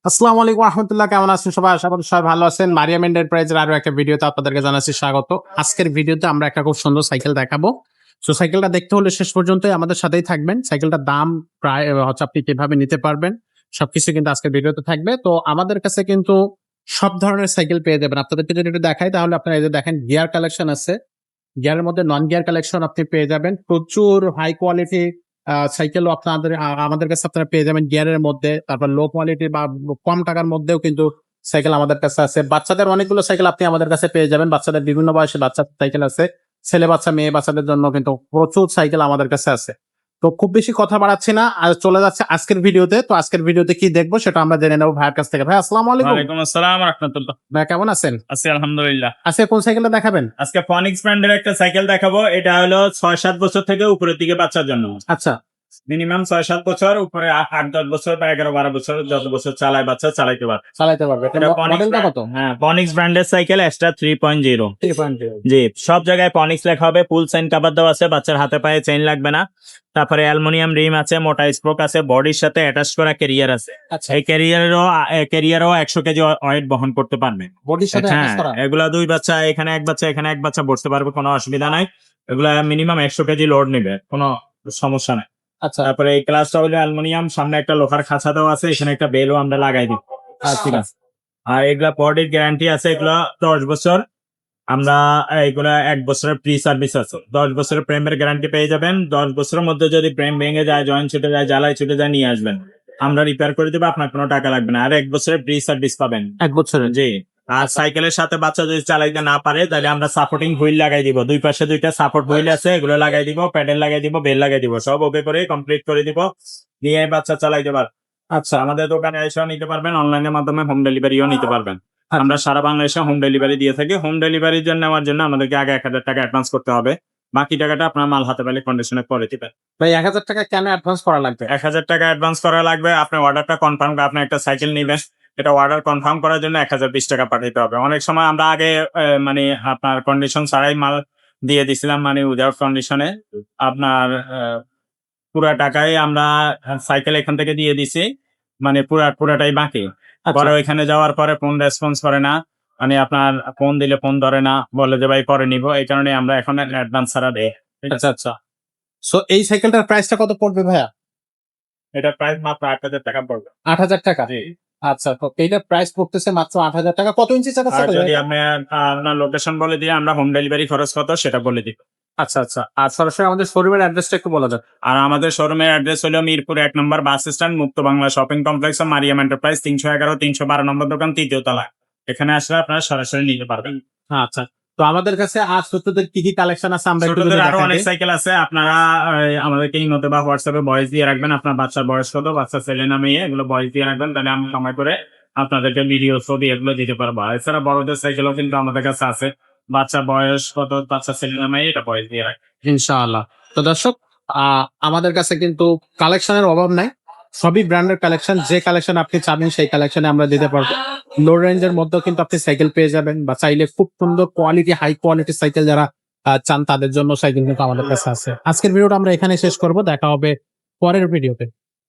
আসসালামু আলাইকুম রহমতুল্লাহ, কেমন আছেন সবাই? আশা করি সবাই ভালো আছেন। মারিয়াম এন্টারপ্রাইজের আরো একটা ভিডিওতে আপনাদেরকে জানাচ্ছি স্বাগত। আজকের ভিডিওতে আমরা একটা খুব সুন্দর সাইকেল দেখাবো। সো সাইকেলটা দেখতে হলে শেষ পর্যন্তই আমাদের সাথেই থাকবেন। সাইকেলটার দাম প্রায় হচ্ছে আপনি কিভাবে নিতে পারবেন সবকিছু কিন্তু আজকের ভিডিওতে থাকবে। তো আমাদের কাছে কিন্তু সব ধরনের সাইকেল পেয়ে যাবেন। আপনাদেরকে যদি একটু দেখাই তাহলে আপনারা এই যে দেখেন গিয়ার কালেকশন আছে। গিয়ারের মধ্যে নন গিয়ার কালেকশন আপনি পেয়ে যাবেন। প্রচুর হাই কোয়ালিটি সাইকেলও আপনাদের আমাদের কাছে আপনারা পেয়ে যাবেন গিয়ারের মধ্যে। তারপর লো কোয়ালিটি বা কম টাকার মধ্যেও কিন্তু সাইকেল আমাদের কাছে আছে। বাচ্চাদের অনেকগুলো সাইকেল আপনি আমাদের কাছে পেয়ে যাবেন। বাচ্চাদের বিভিন্ন বয়সে বাচ্চা সাইকেল আছে। ছেলে বাচ্চা মেয়ে বাচ্চাদের জন্য কিন্তু প্রচুর সাইকেল আমাদের কাছে আছে। তো খুব বেশি কথা বাড়াচ্ছি না, আর চলে যাচ্ছে আজকের ভিডিওতে। তো আজকের ভিডিওতে কি দেখবো সেটা আমরা জেনে নেবো ভাইয়ের কাছ থেকে। ভাই আসসালামু আলাইকুম। ওয়ালাইকুম আসসালাম রাহমাতুল্লাহ। ভাই কেমন আছেন? আছি আলহামদুলিল্লাহ। আজকে কোন সাইকেলটা দেখাবেন? আজকে ফনিক্স ব্র্যান্ডের একটা সাইকেল দেখাবো। এটা হলো 6-7 বছর থেকে উপরের দিকে বাচ্চার জন্য। আচ্ছা, মিনিমাম 6-7 বছর, উপরে 8-10 বছর বা 11-12 বছর, যত বছর চালায় বাচ্চা চালাইতে পারে। চালাইতে পারবে। এটা মডেলটা কত? হ্যাঁ, ফনিক্স ব্র্যান্ডের সাইকেল এক্সট্রা 3.0। 3.0। জি, সব জায়গায় ফনিক্স লেখা হবে। ফুল সাইন কভার দেওয়া আছে, বাচ্চার হাতে পায়ে চেইন লাগবে না। তারপরে অ্যালুমিনিয়াম রিম আছে, মোটা স্পোক আছে, বডির সাথে অ্যাটাচ করা ক্যারিয়ার আছে। আচ্ছা, এই ক্যারিয়ারও 100 কেজি ওয়েট বহন করতে পারবে। বডির সাথে হ্যাঁ, অ্যাটাচ করা। এগুলা দুই বাচ্চা, এখানে এক বাচ্চা, এখানে এক বাচ্চা বসতে পারবে, কোনো অসুবিধা নাই। এগুলা মিনিমাম 100 কেজি লোড নেবে, কোনো সমস্যা নাই। আচ্ছা, তারপরে এই ক্লাসটা হলো অ্যালুমিনিয়াম, সামনে একটা লোহার খাঁচা দেওয়া আছে, এখানে একটা বেলও আমরা লাগাই দিব। ঠিক আচ্ছা, আছে। আর এগুলা বডির গ্যারান্টি আছে, এগুলা 10 বছর। আমরা এগুলা 1 বছরের প্রি সার্ভিস আছে। 10 বছরের প্রেমের গ্যারান্টি পেয়ে যাবেন। 10 বছরের মধ্যে যদি প্রেম ভেঙে যায়, জয়েন্ট ছুটে যায়, জ্বালায় ছুটে যায়, নিয়ে আসবেন, আমরা রিপেয়ার করে দেবো, আপনার কোনো টাকা লাগবে না। আর 1 বছরের প্রি সার্ভিস পাবেন। 1 বছরের। জি। আর সাইকেলের সাথে বাচ্চা যদি চালাইতে না পারে, তাহলে আমরা সাপোর্টিং হুইল লাগাই দিব। দুই পাশে 2টা সাপোর্ট হুইল আছে, এগুলো লাগাই দিব, প্যাডেল লাগাই দিব, বেল লাগাই দিব, সব ওকে করে কমপ্লিট করে দিব, নিয়ে বাচ্চা চালাইতে পারবে। আচ্ছা, আমাদের দোকানে এসেও নিতে পারবেন, অনলাইনের মাধ্যমে হোম ডেলিভারিও নিতে পারবেন। আমরা সারা বাংলাদেশে হোম ডেলিভারি দিয়ে থাকি। হোম ডেলিভারির জন্য নেওয়ার জন্য আমাদেরকে আগে 1000 টাকা অ্যাডভান্স করতে হবে। বাকি টাকাটা আপনার মাল হাতে পেলে কন্ডিশনে পরে দিবেন। ভাই 1000 টাকা কেন অ্যাডভান্স করা লাগবে? 1000 টাকা অ্যাডভান্স করা লাগবে। আপনার অর্ডারটা কনফার্ম, আপনি একটা সাইকেল নিবেন, এটা অর্ডার কনফার্ম করার জন্য 1020 টাকা পাঠাতে হবে। অনেক সময় আমরা আগে মানে আপনার কন্ডিশন ছাড়াই মাল দিয়ে দিছিলাম, মানে উইদাউট কন্ডিশনে। আপনার পুরা টাকায় আমরা সাইকেল এখান থেকে দিয়ে দিছি, মানে পুরাটাই বাকি। আচ্ছা, পরে ওইখানে যাওয়ার পরে ফোন রেসপন্স করে না, মানে আপনার ফোন দিলে ফোন ধরে না, বলে যে ভাই পরে নিবো। এই কারণে আমরা এখন অ্যাডভান্স ছাড়া দেই। ঠিক আছে। আচ্ছা, আচ্ছা। সো এই সাইকেলটার প্রাইসটা কত পড়বে ভাইয়া? এটা প্রাইস মাত্র 8000 টাকা পড়বে। 8000 টাকা। জি। আচ্ছা, তো এইটার প্রাইস পড়তেছে মাত্র 8000 টাকা। কত ইঞ্চি চাকা আর সাইকেল যদি এটা? আপনি আপনার লোকেশন বলে দিয়ে, আমরা হোম ডেলিভারি খরচ কত সেটা বলে দিব। আচ্ছা, আচ্ছা। আর সরাসরি আমাদের শোরুমের অ্যাড্রেসটা একটু বলা যাক। আর আমাদের শোরুমের অ্যাড্রেস হলো মিরপুর 1 নম্বর bus stand, Mukta Bangla shopping complex, Mariam enterprise, 311-312 number দোকান, 3য় তলা। এখানে আসলে আপনারা সরাসরি নিতে পারবেন। আচ্ছা। তো আমাদের কাছে আর ছোটদের কি কি কালেকশন আছে আমরা একটু যদি ছোটদের আরো দেখাই অনেক দেই। সাইকেল আছে। আপনারা আমাদেরকে ইমোতে বা হোয়াটসঅ্যাপে ভয়েস দিয়ে রাখবেন, আপনার বাচ্চার বয়স কত, বাচ্চা ছেলে না মেয়ে, এগুলো ভয়েস দিয়ে রাখবেন, তাহলে আমি সময় করে আপনাদেরকে ভিডিও ছবি এগুলো দিতে পারবো। আর এছাড়া বড়দের সাইকেলও কিন্তু আমাদের কাছে আছে। বাচ্চার বয়স কত, বাচ্চা ছেলে না মেয়ে, এটা ভয়েস দিয়ে রাখবেন। ইনশাআল্লাহ। তো দর্শক, আমাদের কাছে কিন্তু কালেকশনের অভাব নাই। সবই ব্র্যান্ডের কালেকশন। যে কালেকশন আপনি চাবেন সেই কালেকশনে আমরা দিতে পারবো। লো রেঞ্জের মধ্যেও কিন্তু আপনি সাইকেল পেয়ে যাবেন, বা চাইলে খুব সুন্দর কোয়ালিটি হাই কোয়ালিটি সাইকেল যারা চান তাদের জন্য সাইকেল কিন্তু আমাদের কাছে আছে। আজকের ভিডিওটা আমরা এখানে শেষ করব। দেখা হবে পরের ভিডিওতে।